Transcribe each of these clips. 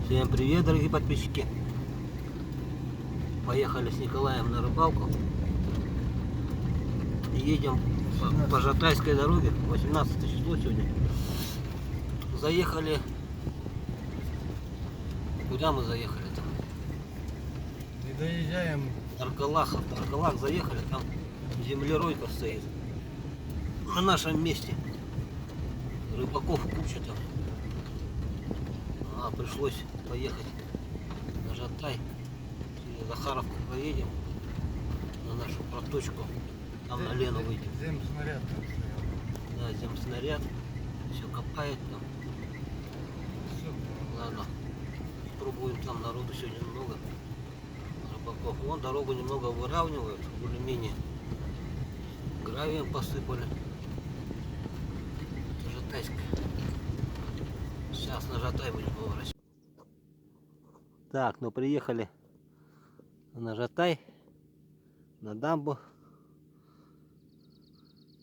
Всем привет, дорогие подписчики! Поехали с Николаем на рыбалку. Едем по Жатайской дороге, 18 число сегодня. Заехали. Куда мы заехали-то? И доезжаем. Нарколах заехали, там землеройка стоит. На нашем месте. Рыбаков куча там. Пришлось поехать на Жатай. Через Захаровку проедем на нашу проточку. Там на Лену выйдем. Земснаряд там стоял. Да, земснаряд. Все копает там. Все. Ладно. Пробуем, там народу сегодня много. Рыбаков. Вон дорогу немного выравнивают, более-менее. Гравием посыпали. Это Жатайская. Сейчас на Жатай будем поворачивать. Так, ну приехали на Жатай, на дамбу.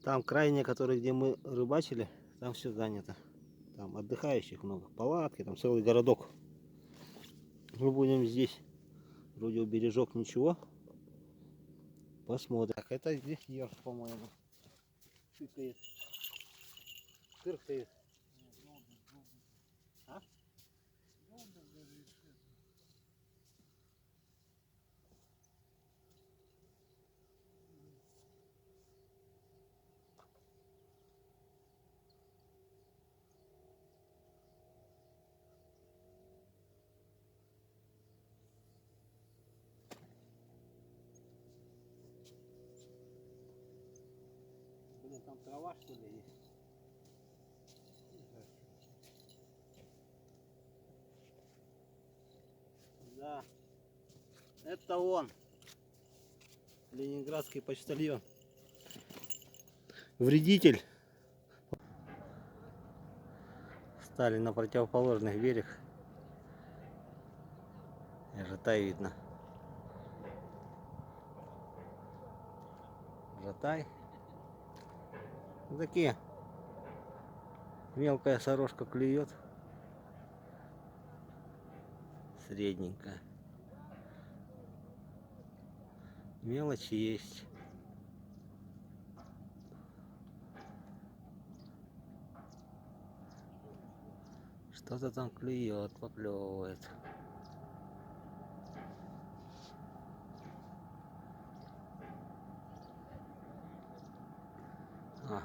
Там крайне, который, где мы рыбачили, там все занято. Там отдыхающих много, палатки, там целый городок. Мы будем здесь. Вроде у бережок ничего. Посмотрим. Так, это здесь ерш, по-моему. Тыкает. Тыркает. А? Блин, там трава, что ли, есть? Да. Это он. Ленинградский почтальон. Вредитель. Стали на противоположный берег. Жатай видно. Жатай. Вот такие. Мелкая сорожка клюет. Средненькая. Мелочи есть. Что-то там клюет, поклевывает. Ага.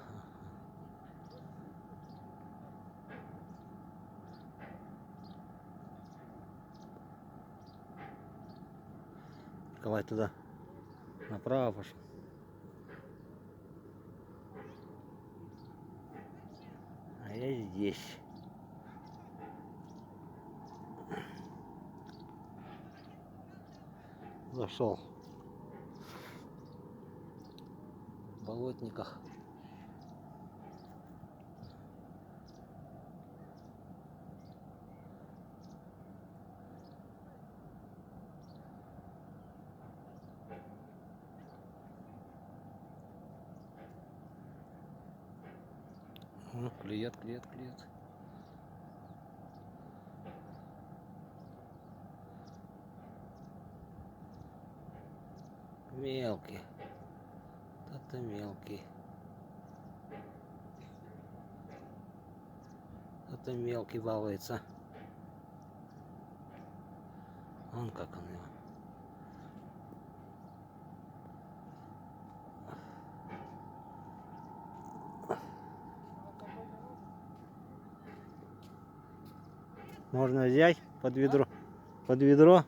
Давай туда, направо пошел. А я здесь. Зашел в болотниках. Клюет. Мелкий. Это мелкий. Это мелкий балуется. Вон как он его. Можно взять под ведро. Под ведро.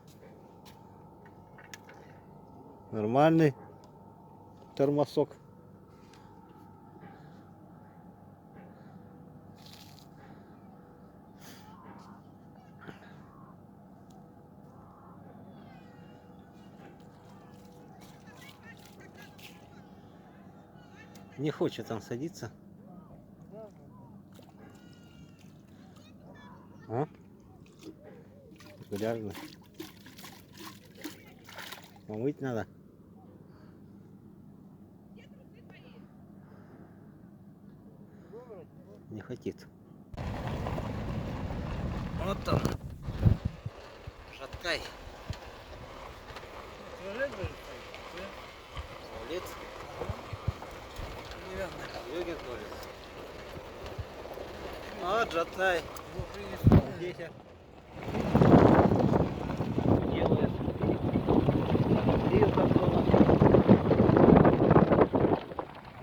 Нормальный термосок. Не хочет он садиться. А? Грязно. Помыть надо. Не хотит. Вот так. Джатай. Туалет даже стоит? Туалет. Неверно. Йогин туалет. А, Джатай. Его принесли. Здесь делает.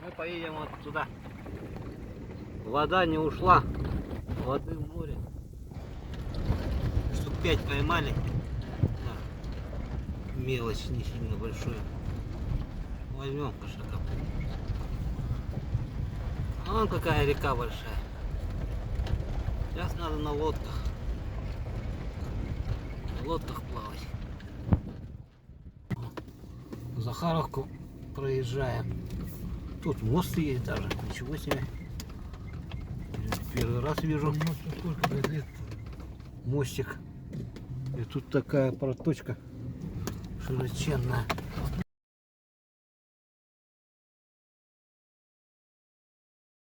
Мы поедем вот туда. Вода не ушла. Воды в море. Штук 5 поймали. Да. Мелочь не сильно большую. Возьмем кошака. Вон какая река большая. Сейчас надо на лодках. На лодках плавать. Захаровку проезжаем. Тут мост есть даже. Ничего себе. Первый раз вижу Сколько лет? мостик. И тут такая проточка широченная.